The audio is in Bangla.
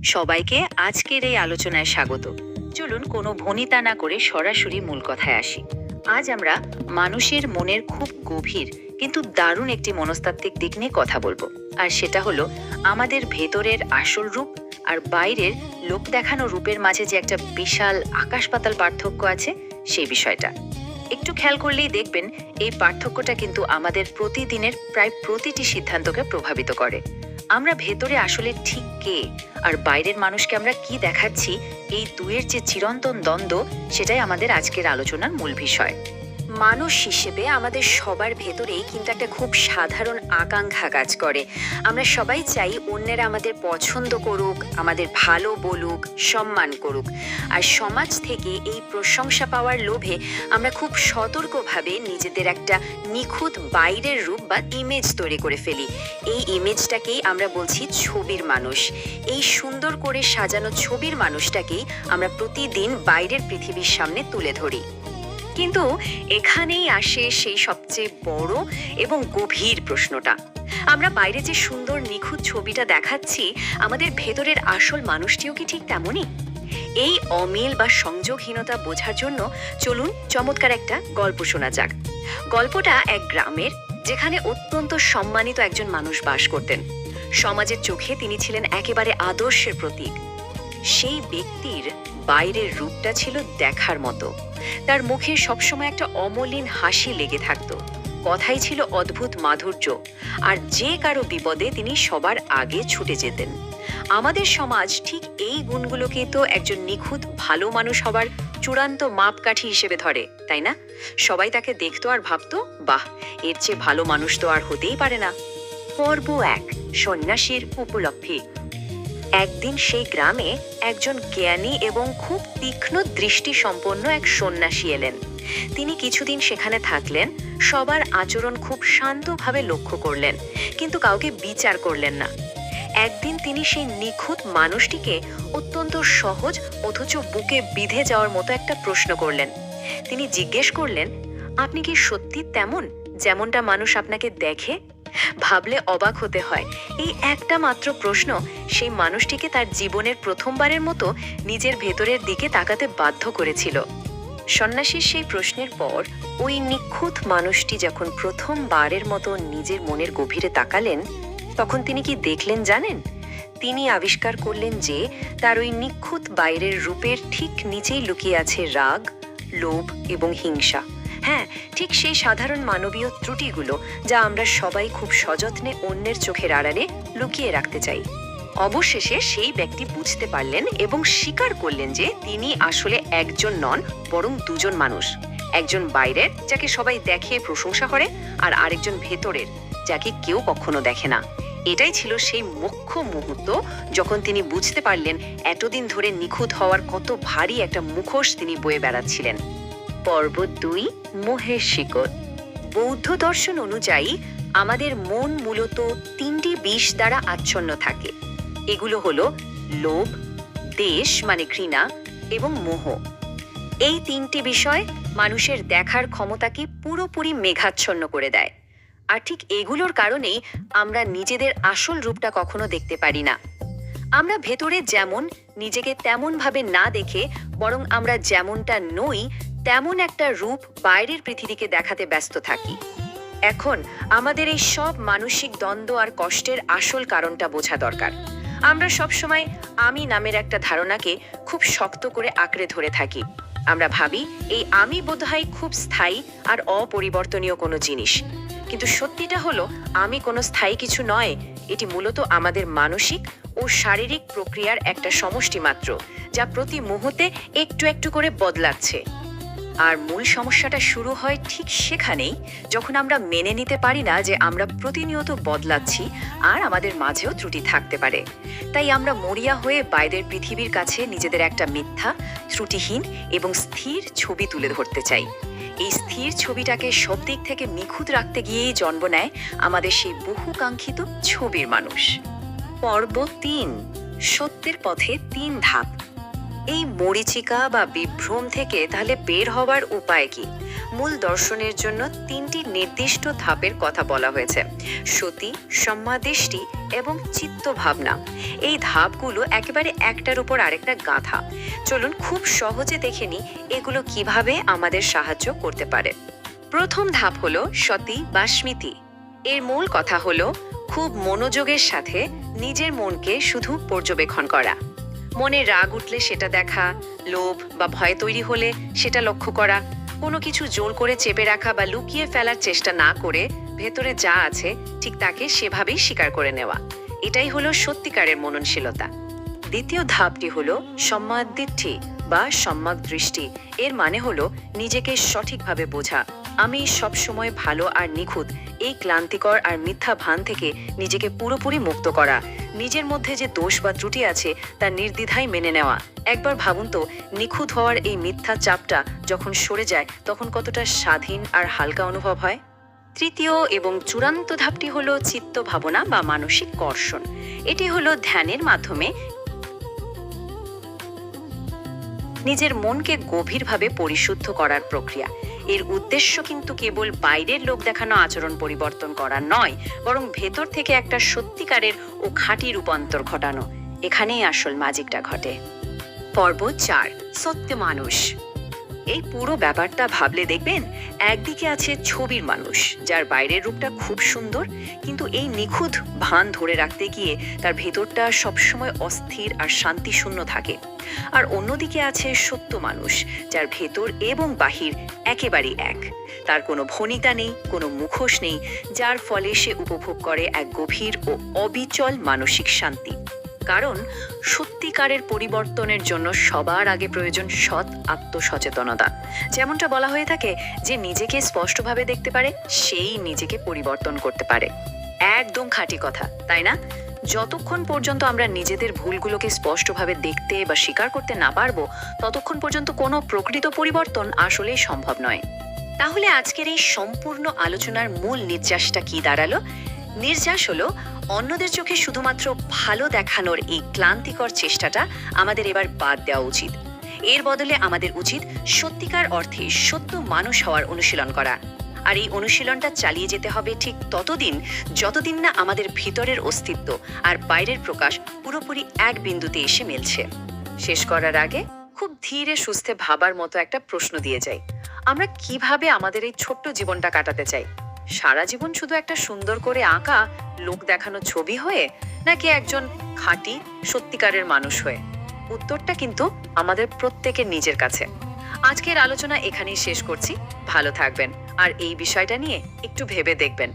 সবাইকে আজকের এই আলোচনায় স্বাগত। চলুন কোনো ভনিতা না করে সরাসরি মূল কথায় আসি। আজ আমরা মানুষের মনের খুব গভীর কিন্তু দারুণ একটি মনস্তাত্ত্বিক দিক নিয়ে কথা বলবো। আর সেটা হলো আমাদের ভেতরের আসল রূপ আর বাইরের লোক দেখানো রূপের মাঝে যে একটা বিশাল আকাশ পাতাল পার্থক্য আছে সেই বিষয়টা। একটু খেয়াল করলেই দেখবেন এই পার্থক্যটা কিন্তু আমাদের প্রতিদিনের প্রায় প্রতিটি সিদ্ধান্তকে প্রভাবিত করে। আমরা ভেতরে আসলে ঠিক কে আর বাইরের মানুষকে আমরা কি দেখাচ্ছি, এই দুয়ের যে চিরন্তন দ্বন্দ্ব, সেটাই আমাদের আজকের আলোচনার মূল বিষয়। মানুষ হিসেবে আমাদের সবার ভেতরেই কিন্তু একটা খুব সাধারণ আকাঙ্ক্ষা কাজ করে। আমরা সবাই চাই অন্যেরা আমাদের পছন্দ করুক, আমাদের ভালো বলুক, সম্মান করুক। আর সমাজ থেকে এই প্রশংসা পাওয়ার লোভে আমরা খুব সতর্কভাবে নিজেদের একটা নিখুঁত বাইরের রূপ বা ইমেজ তৈরি করে ফেলি। এই ইমেজটাকেই আমরা বলছি ছবির মানুষ। এই সুন্দর করে সাজানো ছবির মানুষটাকেই আমরা প্রতিদিন বাইরের পৃথিবীর সামনে তুলে ধরি। কিন্তু এখানেই আসে সেই সবচেয়ে বড় এবং গভীর প্রশ্নটা। আমরা বাইরে যে সুন্দর নিখুঁত ছবিটা দেখাচ্ছি, আমাদের ভেতরের আসল মানুষটিও কি ঠিক তেমনই? এই অমিল বা সংযোগহীনতা বোঝার জন্য চলুন চমৎকার একটা গল্প শোনা যাক। গল্পটা এক গ্রামের, যেখানে অত্যন্ত সম্মানিত একজন মানুষ বাস করতেন। সমাজের চোখে তিনি ছিলেন একেবারে আদর্শের প্রতীক। সেই ব্যক্তির বাইরের রূপটা ছিল দেখার মতো। তার মুখে সবসময় একটা অমলিন হাসি লেগে থাকতো, কথাই ছিল অদ্ভুত মাধুর্য, আর যে কারো বিপদে তিনি সবার আগে ছুটে যেতেন। আমাদের সমাজ ঠিক এই গুণগুলোকে তো একজন নিখুঁত ভালো মানুষ হবার চূড়ান্ত মাপকাঠি হিসেবে ধরে, তাই না? সবাই তাকে দেখতো আর ভাবতো, বাহ, এর চেয়ে ভালো মানুষ তো আর হতেই পারে না। পর্ব 1, সন্ন্যাসীর উপলব্ধি। একদিন সেই গ্রামে একজন জ্ঞানী এবং খুব তীক্ষ্ণ দৃষ্টি সম্পন্ন এক সন্ন্যাসী এলেন। তিনি কিছুদিন সেখানে থাকলেন, সবার আচরণ খুব শান্তভাবে লক্ষ্য করলেন, কিন্তু কাউকে বিচার করলেন না। একদিন তিনি সেই নিখুঁত মানুষটিকে অত্যন্ত সহজ অথচ বুকে বিঁধে যাওয়ার মতো একটা প্রশ্ন করলেন। তিনি জিজ্ঞেস করলেন, আপনি কি সত্যি তেমন যেমনটা মানুষ আপনাকে দেখে? ভাবলে অবাক হতে হয়, এই একটা মাত্র প্রশ্ন সেই মানুষটিকে তার জীবনের প্রথমবারের মতো নিজের ভেতরের দিকে তাকাতে বাধ্য করেছিল। সন্ন্যাসীর সেই প্রশ্নের পর ওই নিখুঁত মানুষটি যখন প্রথমবারের মতো নিজের মনের গভীরে তাকালেন, তখন তিনি কি দেখলেন জানেন? তিনি আবিষ্কার করলেন যে তার ওই নিখুঁত বাইরের রূপের ঠিক নিচেই লুকিয়ে আছে রাগ, লোভ এবং হিংসা। হ্যাঁ, ঠিক সেই সাধারণ মানবীয় ত্রুটিগুলো যা আমরা সবাই খুব সযত্নে অন্যের চোখের আড়ালে লুকিয়ে রাখতে চাই। অবশেষে সেই ব্যক্তি বুঝতে পারলেন এবং স্বীকার করলেন যে তিনি আসলে একজন নন, বরং দুজন মানুষ। একজন বাইরের, যাকে সবাই দেখে প্রশংসা করে, আর আরেকজন ভেতরের, যাকে কেউ কখনো দেখে না। এটাই ছিল সেই মুখ্য মুহূর্ত যখন তিনি বুঝতে পারলেন এতদিন ধরে নিখুঁত হওয়ার কত ভারী একটা মুখোশ তিনি বয়ে বেড়াচ্ছিলেন। পর্ব 2, মোহের শিকড়। বৌদ্ধ দর্শন অনুযায়ী আমাদের মন মূলত 3টি বিষ দ্বারা আচ্ছন্ন থাকে। এগুলো হলো লোভ, দেশ মানে ঘৃণা, এবং মোহ। এই 3টি বিষয় মানুষের দেখার ক্ষমতাকে পুরোপুরি মেঘাচ্ছন্ন করে দেয়। আর ঠিক এগুলোর কারণেই আমরা নিজেদের আসল রূপটা কখনো দেখতে পারি না। আমরা ভেতরে যেমন, নিজেকে তেমন ভাবে না দেখে বরং আমরা যেমনটা নই তেমন একটা রূপ বাইরের পৃথিবীকে দেখাতে ব্যস্ত থাকি। এখন আমাদের এই সব মানসিক দ্বন্দ্ব আর কষ্টের আসল কারণটা বোঝা দরকার। আমরা সবসময় আমি নামের একটা ধারণাকে খুব শক্ত করে আঁকড়ে ধরে থাকি। আমরা ভাবি এই আমি বোধহয় খুব স্থায়ী আর অপরিবর্তনীয় কোনো জিনিস। কিন্তু সত্যিটা হলো, আমি কোনো স্থায়ী কিছু নয়। এটি মূলত আমাদের মানসিক ও শারীরিক প্রক্রিয়ার একটা সমষ্টি মাত্র, যা প্রতি মুহূর্তে একটু একটু করে বদলাচ্ছে। আর মূল সমস্যাটা শুরু হয় ঠিক সেখানেই, যখন আমরা মেনে নিতে পারি না যে আমরা প্রতিনিয়ত বদলাচ্ছি আর আমাদের মাঝেও ত্রুটি থাকতে পারে। তাই আমরা মরিয়া হয়ে বাইরের পৃথিবীর কাছে নিজেদের একটা মিথ্যা, ত্রুটিহীন এবং স্থির ছবি তুলে ধরতে চাই। এই স্থির ছবিটাকে সব দিক থেকে নিখুঁত রাখতে গিয়েই জন্ম নেয় আমাদের সেই বহুকাঙ্ক্ষিত ছবির মানুষ। পর্ব 3, সত্যের পথে 3 ধাপ। এই মরীচিকা বা বিভ্রম থেকে তাহলে বের হবার উপায় কি? মূল দর্শনের জন্য 3টি নির্দিষ্ট ধাপের কথা বলা হয়েছে: সতী, সম্মাদৃষ্টি এবং চিত্ত ভাবনা। এই ধাপগুলো একেবারে একটার উপর আরেকটা গাঁথা। চলুন খুব সহজে দেখে নিই এগুলো কিভাবে আমাদের সাহায্য করতে পারে। প্রথম ধাপ হলো সতী বা স্মৃতি। এর মূল কথা হলো খুব মনোযোগের সাথে নিজের মনকে শুধু পর্যবেক্ষণ করা। মনে রাগ উঠলে সেটা দেখা, লোভ বা ভয় তৈরি হলে সেটা লক্ষ্য করা, কোনো কিছু জোর করে চেপে রাখা বা লুকিয়ে ফেলার চেষ্টা না করে ভেতরে যা আছে ঠিক তাকে সেভাবেই স্বীকার করে নেওয়া। এটাই হলো সত্যিকারের মননশীলতা। দ্বিতীয় ধাপটি হলো সম্যকদৃষ্টি বা সম্যক দৃষ্টি। এর মানে হলো নিজেকে সঠিকভাবে বোঝা। আমি সবসময় ভালো আর নিখুঁত, এই ক্লান্তিকর আর মিথ্যা ভান থেকে নিজেকে পুরোপুরি মুক্ত করা। নিজের মধ্যে যে দোষ বা ত্রুটি আছে তা নির্দ্বিধায় মেনে নেওয়া। একবার ভাবুন তো, নিখুঁত হওয়ার এই মিথ্যা চাপটা যখন সরে যায় তখন কতটা স্বাধীন আর হালকা অনুভব হয়। তৃতীয় এবং চূড়ান্ত ধাপটি হলো চিত্ত ভাবনা বা মানসিক কর্ষণ। এটি হলো ধ্যানের মাধ্যমে নিজের মনকে গভীরভাবে পরিশুদ্ধ করার প্রক্রিয়া। এর উদ্দেশ্য কিন্তু কেবল বাইরের লোক দেখানো আচরণ পরিবর্তন করা নয়, বরং ভেতর থেকে একটা সত্যিকারের ও খাঁটি রূপান্তর ঘটানো। এখানেই আসল ম্যাজিকটা ঘটে। পর্ব 4, সত্য মানুষ। এই পুরো ব্যাপারটা ভাবলে দেখবেন একদিকে আছে ছবির মানুষ, যার বাইরের রূপটা খুব সুন্দর, কিন্তু এই নিখুঁত ভান ধরে রাখতে গিয়ে তার ভেতরটা সবসময় অস্থির আর শান্তিশূন্য থাকে। আর অন্যদিকে আছে সত্য মানুষ, যার ভেতর এবং বাহির একেবারেই এক। তার কোনো ভনিতা নেই, কোনো মুখোশ নেই, যার ফলে সে উপভোগ করে এক গভীর ও অবিচল মানসিক শান্তি। কারণ সত্যিকারের পরিবর্তনের জন্য সবার আগে প্রয়োজন সৎ আত্মসচেতনতা। যেমনটা বলা হয়ে থাকে, যে নিজেকে স্পষ্টভাবে দেখতে পারে সেই নিজেকে পরিবর্তন করতে পারে। একদম খাঁটি কথা, তাই না? যতক্ষণ পর্যন্ত আমরা নিজেদের ভুলগুলোকে স্পষ্টভাবে দেখতে বা স্বীকার করতে না পারবো, ততক্ষণ পর্যন্ত কোনো প্রকৃত পরিবর্তন আসলেই সম্ভব নয়। তাহলে আজকের এই সম্পূর্ণ আলোচনার মূল নির্যাসটা কি দাঁড়ালো? নির্যাস হলো অন্যদের চোখে শুধুমাত্র ভালো দেখানোর এই ক্লান্তিকর চেষ্টাটা আমাদের এবার বাদ দেওয়া উচিত। এর বদলে আমাদের উচিত সত্যিকার অর্থে সত্য মানুষ হওয়ার অনুশীলন করা। আর এই অনুশীলনটা চালিয়ে যেতে হবে ঠিক ততদিন যতদিন না আমাদের ভিতরের অস্তিত্ব আর বাইরের প্রকাশ পুরোপুরি এক বিন্দুতে এসে মিলছে। শেষ করার আগে খুব ধীরে সুস্থে ভাবার মতো একটা প্রশ্ন দিয়ে যাই। আমরা কিভাবে আমাদের এই ছোট্ট জীবনটা কাটাতে চাই? সারা জীবন শুধু একটা সুন্দর করে আঁকা লোক দেখানো ছবি হয়ে, নাকি একজন খাঁটি সত্যিকারের মানুষ হয়ে? উত্তরটা কিন্তু আমাদের প্রত্যেকের নিজের কাছে। আজকের আলোচনা এখানেই শেষ করছি। ভালো থাকবেন আর এই বিষয়টা নিয়ে একটু ভেবে দেখবেন।